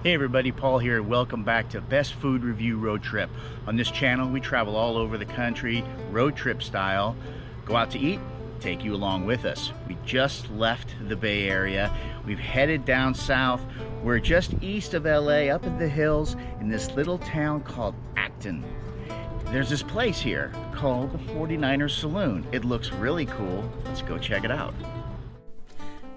Hey everybody, Paul here. Welcome back to Best Food Review Road Trip. On this channel, we travel all over the country, road trip style. Go out to eat, take you along with us. We just left the Bay Area. We've headed down south. We're just east of LA, up in the hills, in this little town called Acton. There's this place here called the 49er Saloon. It looks really cool. Let's go check it out.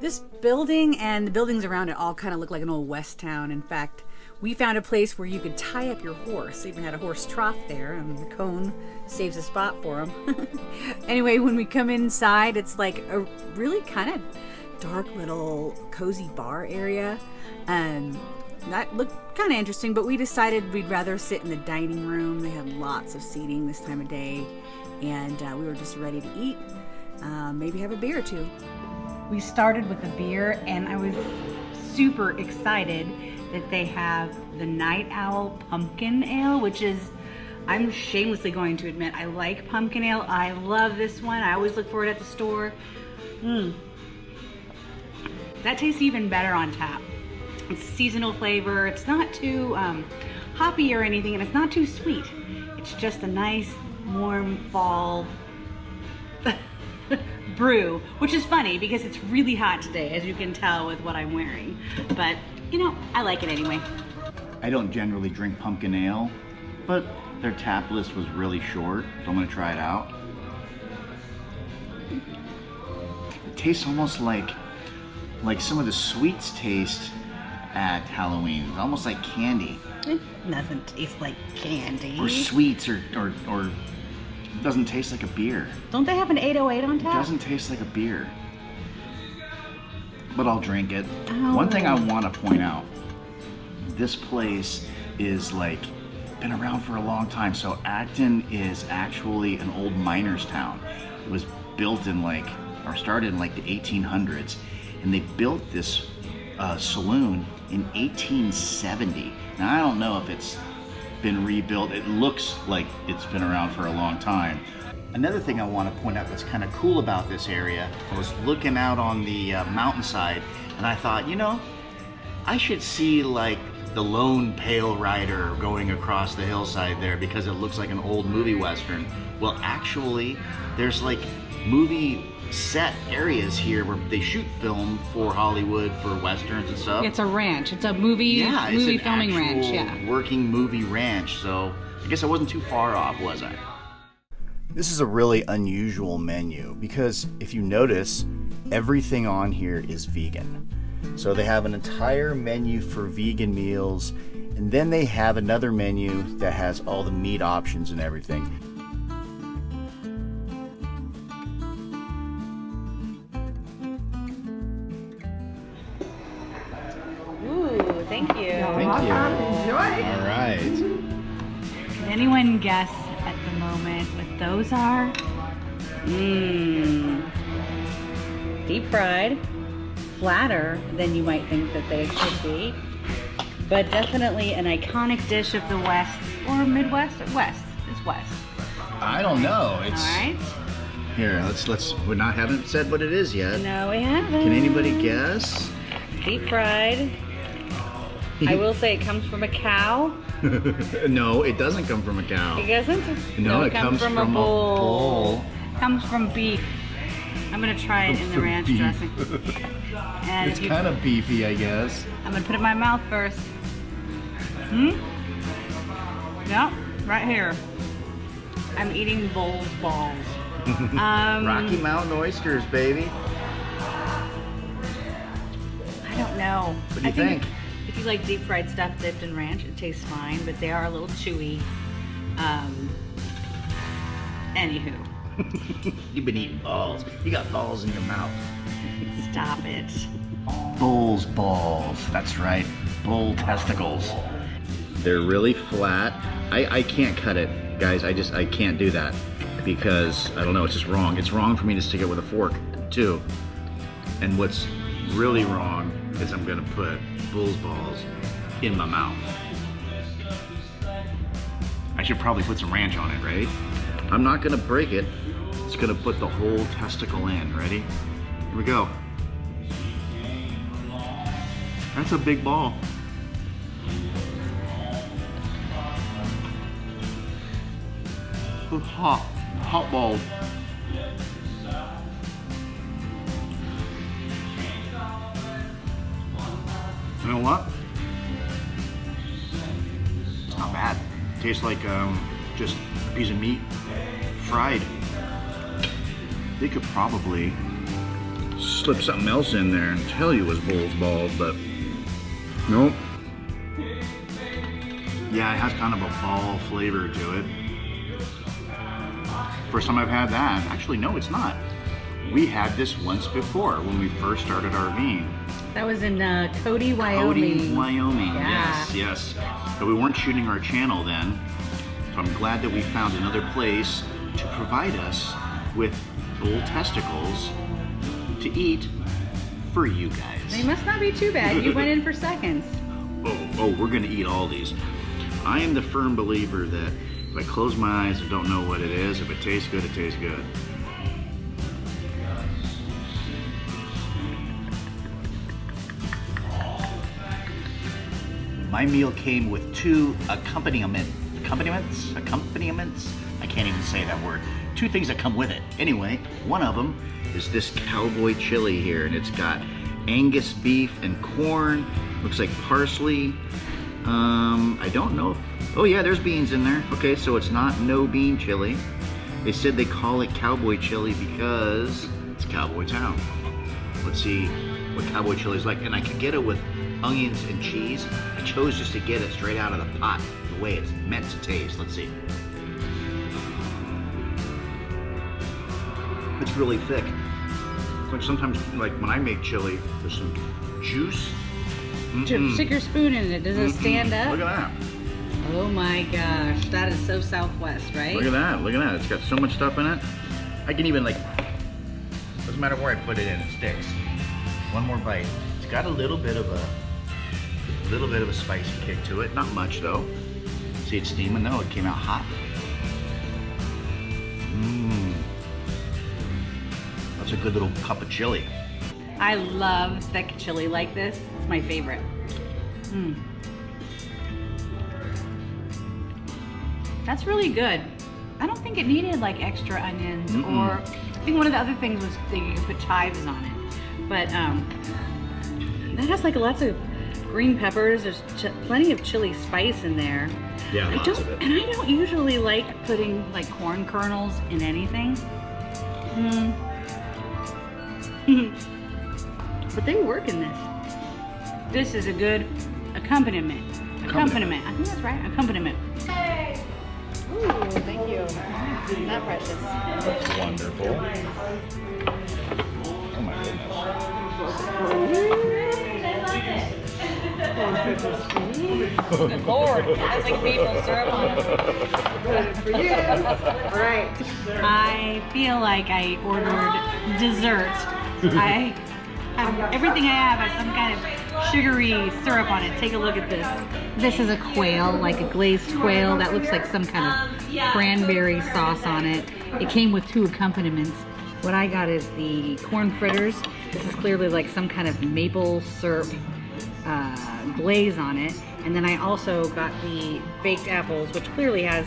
This building and the buildings around it all kind of look like an old west town. In fact, we found a place where you could tie up your horse. They even had a horse trough there, and the cone saves a spot for them. Anyway, when we come inside, it's like a really kind of dark little cozy bar area. That looked kind of interesting, but we decided we'd rather sit in the dining room. They had lots of seating this time of day, and we were just ready to eat, maybe have a beer or two. We started with a beer, and I was super excited that they have the Night Owl Pumpkin Ale, which is, I'm shamelessly going to admit, I like pumpkin ale. I love this one. I always look for it at the store. That tastes even better on tap. It's seasonal flavor. It's not too hoppy or anything, and it's not too sweet. It's just a nice, warm fall brew, which is funny because it's really hot today, as you can tell with what I'm wearing. But, you know, I like it anyway. I don't generally drink pumpkin ale, but their tap list was really short, so I'm gonna try it out. It tastes almost like some of the sweets taste at Halloween. It's almost like candy. It doesn't taste like candy. Or sweets, or it doesn't taste like a beer. Don't they have an 808 on tap? It doesn't taste like a beer. But I'll drink it. Oh. One thing I want to point out, this place is like been around for a long time. So Acton is actually an old miners' town. It was built in started in like the 1800s. And they built this saloon in 1870. Now I don't know if it's been rebuilt. It looks like it's been around for a long time. Another thing I want to point out that's kind of cool about this area, I was looking out on the mountainside, and I thought, you know, I should see like the lone pale rider going across the hillside there, because it looks like an old movie western. Well, actually, there's like movie set areas here where they shoot film for Hollywood, for westerns and stuff. It's a ranch. It's a movie filming ranch. Yeah, working movie ranch. So I guess I wasn't too far off, was I? This is a really unusual menu because if you notice, everything on here is vegan. So they have an entire menu for vegan meals, and then they have another menu that has all the meat options and everything. Thank you. Thank you. Enjoy. All right. Can anyone guess at the moment what those are? Deep fried, flatter than you might think that they should be, but definitely an iconic dish of the West, or Midwest, or West. It's West. I don't know. It's all right. Here. Haven't said what it is yet. No, we haven't. Can anybody guess? Deep fried. I will say it comes from a cow. No, it doesn't come from a cow. It doesn't? No, it comes from a bull. Comes from beef. I'm going to try it in the ranch dressing. And It's kind of beefy, I guess. I'm going to put it in my mouth first. Yep, right here. I'm eating bull's balls. Rocky Mountain oysters, baby. I don't know. What do you think? If you like deep fried stuff dipped in ranch, it tastes fine, but they are a little chewy. Anywho. You've been eating balls. You got balls in your mouth. Stop it. Bull's balls. That's right. Bull testicles. They're really flat. I can't cut it, guys. I can't do that because, I don't know, it's just wrong. It's wrong for me to stick it with a fork, too. And what's really wrong is I'm gonna put bull's balls in my mouth. I should probably put some ranch on it, right? I'm not gonna break it. It's gonna put the whole testicle in. Ready? Here we go. That's a big ball. hot balls. You know what? It's not bad. Tastes like just a piece of meat fried. They could probably slip something else in there and tell you it was bull's balls, but nope. Yeah, it has kind of a ball flavor to it. First time I've had that. Actually, no, it's not. We had this once before when we first started RVing. That was in Cody, Wyoming. Cody, Wyoming, Yeah. yes. But we weren't shooting our channel then. So I'm glad that we found another place to provide us with bull testicles to eat for you guys. They must not be too bad. You went in for seconds. Oh, we're gonna eat all these. I am the firm believer that if I close my eyes and don't know what it is, if it tastes good, it tastes good. My meal came with 2 accompaniments. I can't even say that word. 2 things that come with it. Anyway, one of them is this Cowboy Chili here, and it's got Angus beef and corn. Looks like parsley. I don't know. Oh yeah, there's beans in there. Okay, so it's not no bean chili. They said they call it Cowboy Chili because it's Cowboy Town. Let's see what Cowboy Chili is like. And I could get it with onions and cheese. I chose just to get it straight out of the pot, the way it's meant to taste. Let's see. It's really thick. It's like sometimes, like when I make chili, there's some juice. Stick your spoon in it. Does it stand up? Look at that. Oh my gosh, that is so Southwest, right? Look at that. Look at that. It's got so much stuff in it. I can even doesn't matter where I put it in, it sticks. One more bite. It's got a little bit of a spicy kick to it. Not much though. See, it's steaming though. It came out hot. That's a good little cup of chili. I love thick chili like this. It's my favorite. That's really good. I don't think it needed like extra onions or I think one of the other things was that you could put chives on it. But that has like lots of green peppers. There's plenty of chili spice in there. Yeah, I don't usually like putting like corn kernels in anything. But they work in this. This is a good accompaniment. Accompaniment. I think that's right. Accompaniment. Hey. Ooh, thank you. Not precious. That's wonderful. Oh my goodness. Good Lord, that's like maple syrup on it. For you. Right. I feel like I ordered dessert. Everything I have has some kind of sugary syrup on it. Take a look at this. This is a quail, like a glazed quail that looks like some kind of cranberry sauce on it. It came with 2 accompaniments. What I got is the corn fritters. This is clearly like some kind of maple syrup glaze on it. And then I also got the baked apples, which clearly has,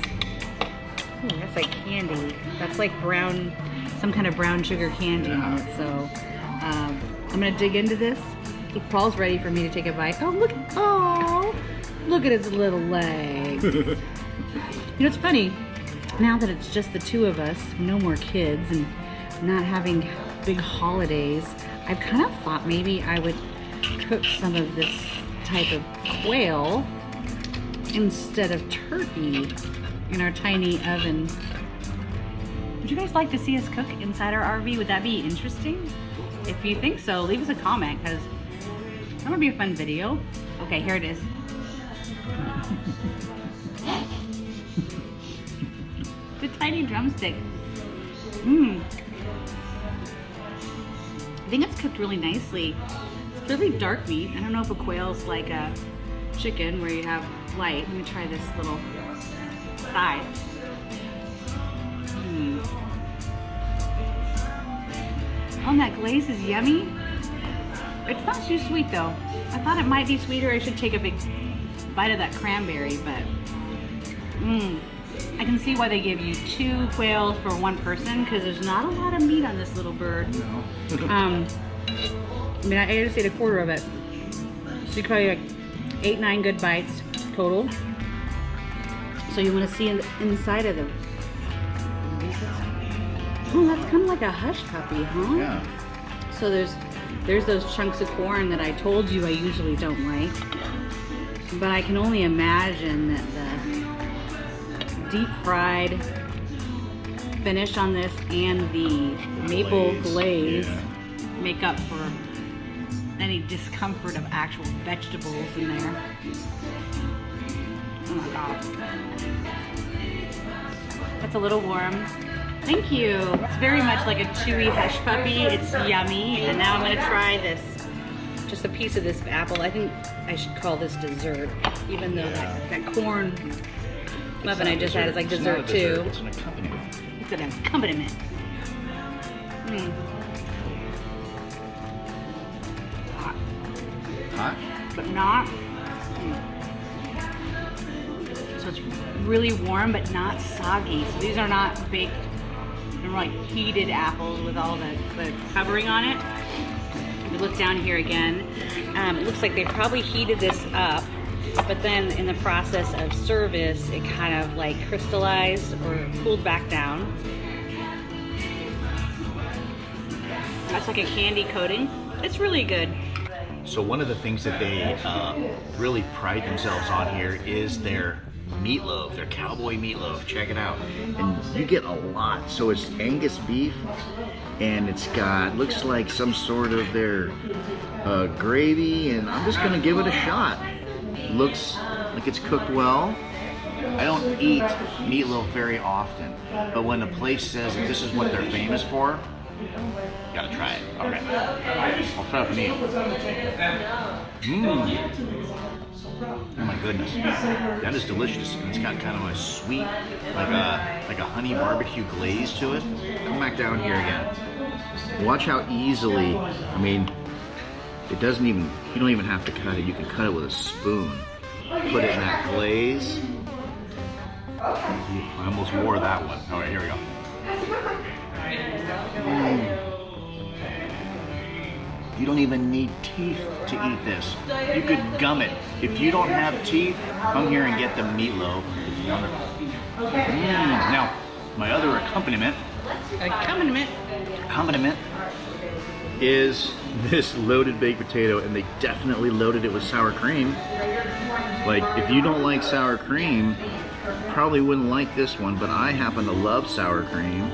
that's like candy. That's like brown, some kind of brown sugar candy on it. So I'm gonna dig into this. Paul's ready for me to take a bite. Oh, look at his little legs. You know, it's funny, now that it's just the 2 of us, no more kids, and not having big holidays, I've kind of thought maybe I would cook some of this type of quail instead of turkey in our tiny oven. Would you guys like to see us cook inside our RV? Would that be interesting? If you think so, leave us a comment, because that would be a fun video. Okay, here it is. The tiny drumstick. I think it's cooked really nicely. It's really dark meat. I don't know if a quail's like a chicken where you have light. Let me try this little thigh. Oh, and that glaze is yummy. It's not too sweet though. I thought it might be sweeter. I should take a big bite of that cranberry, but I can see why they give you 2 quails for 1 person, because there's not a lot of meat on this little bird. No. I mean, I just ate a quarter of it. So you probably like 8-9 good bites total. So you want to see inside of them. Oh, that's kind of like a hush puppy, huh? Yeah. So there's those chunks of corn that I told you I usually don't like. But I can only imagine that the deep fried finish on this and the maple glaze make up for any discomfort of actual vegetables in there. Oh my god. That's a little warm. Thank you. It's very much like a chewy hush puppy. It's yummy. And now I'm gonna try this, just a piece of this apple. I think I should call this dessert, even though that corn muffin I just had is like dessert too. It's an accompaniment. It's an accompaniment. Hot? But not. So it's really warm, but not soggy. So these are not baked. They're like heated apples with all the covering on it. If you look down here again, it looks like they probably heated this up, but then in the process of service, it kind of like crystallized or cooled back down. That's like a candy coating. It's really good. So one of the things that they really pride themselves on here is their meatloaf, their cowboy meatloaf. Check it out. And you get a lot. So it's Angus beef, and it's got, looks like some sort of their gravy, and I'm just gonna give it a shot. Looks like it's cooked well. I don't eat meatloaf very often, but when a place says that this is what they're famous for, gotta try it. Okay, I'll try it for me. Oh my goodness, that is delicious. And it's got kind of a sweet, like a honey barbecue glaze to it. Come back down here again. Watch how easily, I mean, it doesn't even, you don't even have to cut it. You can cut it with a spoon. Put it in that glaze. I almost wore that one. All right, here we go. You don't even need teeth to eat this. You could gum it. If you don't have teeth, come here and get the meatloaf. It's wonderful. Now, my other accompaniment is this loaded baked potato, and they definitely loaded it with sour cream. Like, if you don't like sour cream, probably wouldn't like this one, but I happen to love sour cream.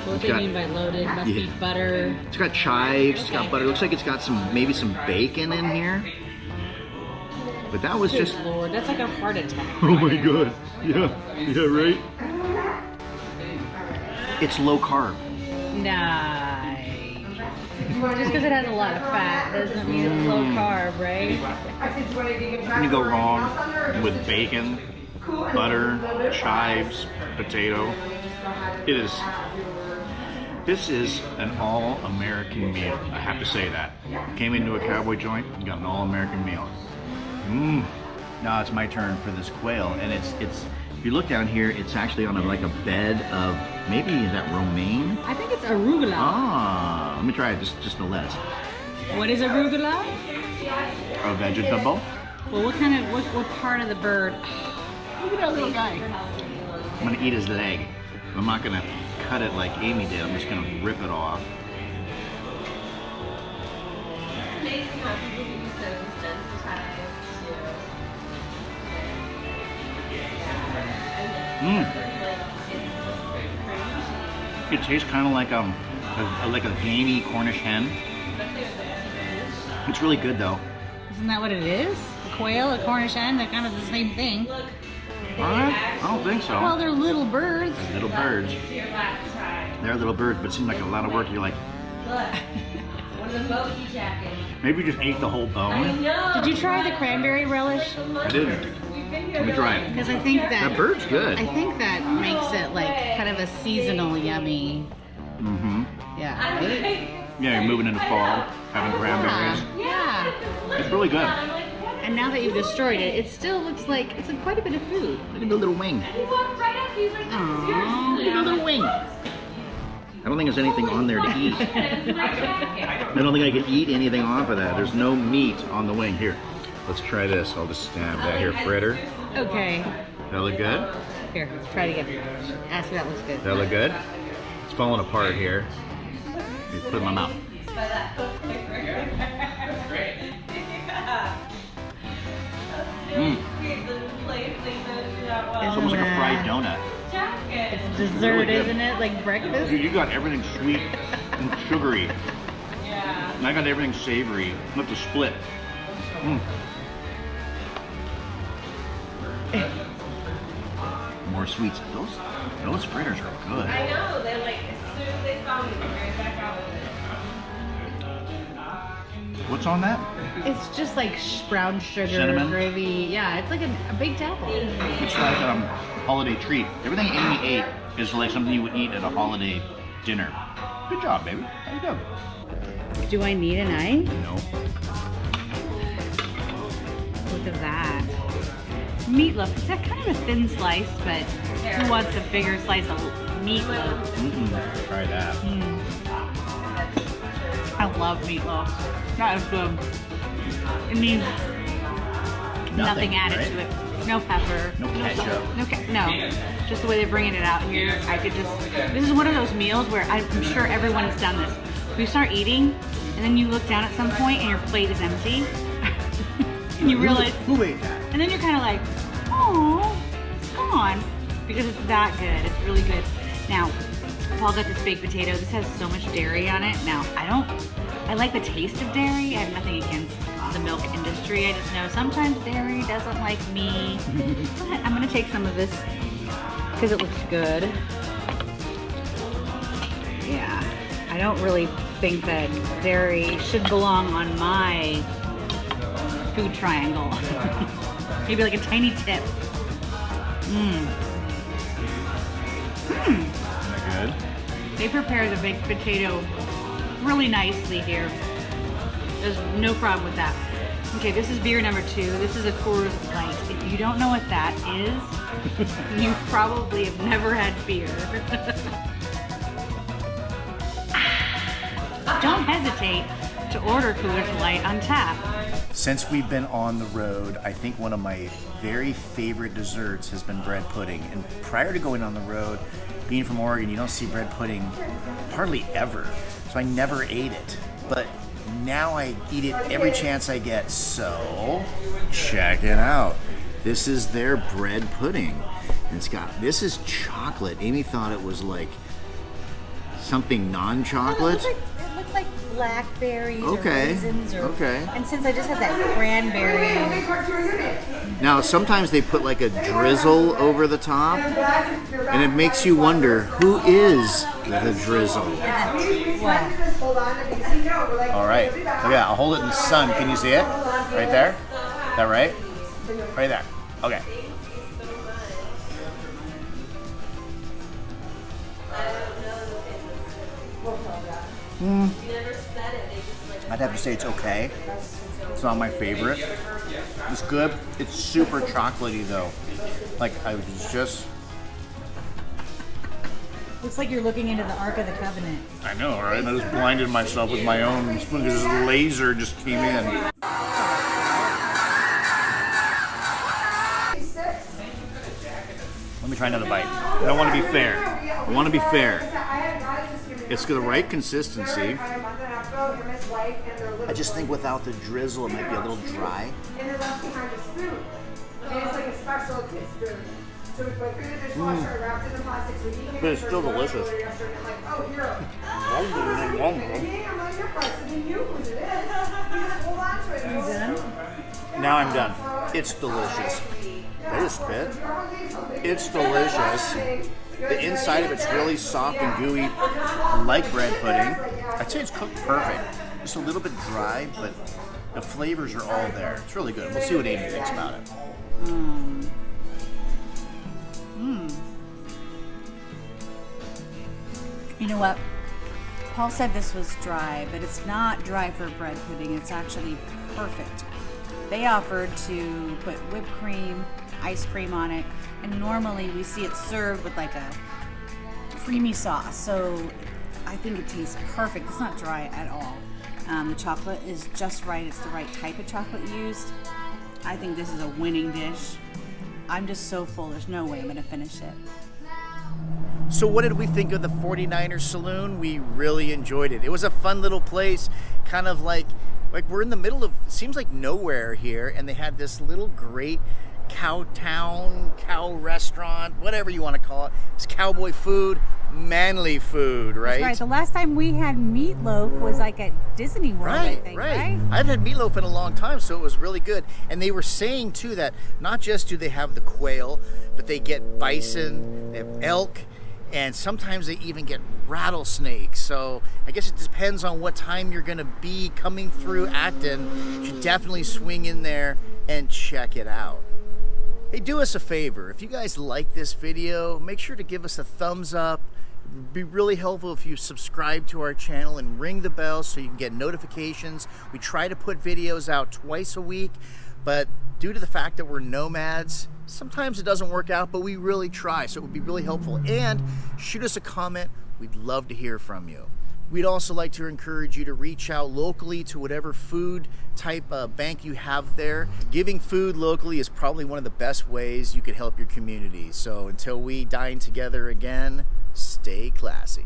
What do you mean by loaded? Must be butter. It's got chives, it's got butter. It looks like it's got maybe some bacon in here. But that was just... Lord, that's like a heart attack. Oh my god. Yeah, right? It's low carb. Nice. Just because it has a lot of fat doesn't mean it's low carb, right? Can you go wrong with bacon, butter, chives, potato? It is... This is an all-American meal. I have to say that. Came into a cowboy joint, you got an all-American meal. Now it's my turn for this quail, and it's. If you look down here, it's actually on like a bed of, maybe is that romaine? I think it's arugula. Ah, let me try it. Just the lettuce. What is arugula? A vegetable. Well, what part of the bird? Look at that little guy. I'm gonna eat his leg. I'm not gonna cut it like Amy did. I'm just gonna rip it off. It tastes kind of like a gamey Cornish hen. It's really good though. Isn't that what it is? A quail, a Cornish hen, they're kind of the same thing. I don't think so. Well, they're little birds. They're little birds. They're little birds, but it seems like a lot of work. You're like, maybe just ate the whole bone. Did you try the cranberry relish? I didn't. Let me try it. Because I think That bird's good. I think that makes it like kind of a seasonal yummy. Yeah. Right? Yeah, you're moving into fall, having cranberries. Yeah. It's really good. And now that you've destroyed it, it still looks like it's quite a bit of food. Look at the little wing. Aww. Look at the little wing. I don't think there's anything on there to eat. I don't think I can eat anything off of that. There's no meat on the wing. Here, let's try this. I'll just stab that here. Fritter. Okay. That look good? Here, let's try it again. Ask if that looks good. That look good? It's falling apart here. Let me put it in my mouth. It's almost like a fried donut. It's dessert, really, isn't it? Like breakfast? You got everything sweet and sugary. Yeah. And I got everything savory. I have to split. More sweets. Those fritters are good. I know. They're like, as soon as they saw me, they ran back out with it. What's on that? It's just like brown sugar, cinnamon gravy. Yeah, it's like a baked apple. It's like a holiday treat. Everything Amy ate is like something you would eat at a holiday dinner. Good job, baby. How you doing? Do I need a knife? No. Look at that. Meatloaf. It's that kind of a thin slice, but who wants a bigger slice of meatloaf? Try that. I love meatloaf. That is good. It means nothing added to it. No pepper. No ketchup. No. Just the way they're bringing it out here. I could just. This is one of those meals where I'm sure everyone has done this. You start eating, and then you look down at some point, and your plate is empty, and you realize who ate that? And then you're kind of like, oh, it's gone, because it's that good. It's really good. Now, Paul got this baked potato. This has so much dairy on it. Now, I like the taste of dairy. I have nothing against the milk industry. I just know sometimes dairy doesn't like me. But I'm gonna take some of this because it looks good. Yeah, I don't really think that dairy should belong on my food triangle. Maybe like a tiny tip. Isn't that good? They prepare the baked potato really nicely here. There's no problem with that. Okay, this is beer number 2. This is a Coors Light. If you don't know what that is, you probably have never had beer. Don't hesitate to order Coors Light on tap. Since we've been on the road, I think one of my very favorite desserts has been bread pudding. And prior to going on the road, being from Oregon, you don't see bread pudding hardly ever. So I never ate it. But now I eat it every chance I get. So check it out. This is their bread pudding. And this is chocolate. Amy thought it was like something non-chocolate. It looked like blackberries or Okay. raisins. Okay. And since I just had that cranberry. Now, sometimes they put like a drizzle over the top, and it makes you wonder, who is the drizzle? All right. Look at that. I'll hold it in the sun. Can you see it? Right there? Is that right? Right there. Okay. I'd have to say it's okay. It's not my favorite. It's good. It's super chocolatey though. Like I was just. Looks like you're looking into the Ark of the Covenant. I know, right? I just blinded myself with my own spoon because this laser just came in. Let me try another bite. I don't want to be fair. I want to be fair. It's the right consistency. I just think without the drizzle, it might be a little dry. And they're left behind a spoon. And it's like a special kid spoon. So we put through the dishwasher, wrapped in the plastic, so you can But it's still delicious. I'm like, oh, here. I'm like, you're pressing you whose it is. You just hold on to it. Now I'm done. It's delicious. I just spit. It's delicious. The inside of it's really soft and gooey, like bread pudding. I'd say it's cooked perfect. Just a little bit dry, but the flavors are all there. It's really good. We'll see what Amy thinks about it. You know what? Paul said this was dry, but it's not dry for bread pudding. It's actually perfect. They offered to put whipped cream, ice cream on it, and normally we see it served with like a creamy sauce. So I think it tastes perfect. It's not dry at all. The chocolate is just right. It's the right type of chocolate used. I think this is a winning dish. I'm just so full. There's no way I'm going to finish it. So what did we think of the 49er Saloon? We really enjoyed it. It was a fun little place, kind of like we're in the middle of, seems like nowhere here, and they had this little great cow town, cow restaurant, whatever you want to call it. It's cowboy food, manly food, right? That's right. The last time we had meatloaf was like at Disney World, I think, right? I haven't had meatloaf in a long time, so it was really good. And they were saying too that not just do they have the quail, but they get bison, they have elk, and sometimes they even get rattlesnakes. So I guess it depends on what time you're gonna be coming through Acton. You should definitely swing in there and check it out. Hey, do us a favor. If you guys like this video, make sure to give us a thumbs up. It would be really helpful if you subscribe to our channel and ring the bell so you can get notifications. We try to put videos out twice a week, but due to the fact that we're nomads, sometimes it doesn't work out, but we really try, so it would be really helpful. And shoot us a comment. We'd love to hear from you. We'd also like to encourage you to reach out locally to whatever food type bank you have there. Giving food locally is probably one of the best ways you could help your community. So until we dine together again, stay classy.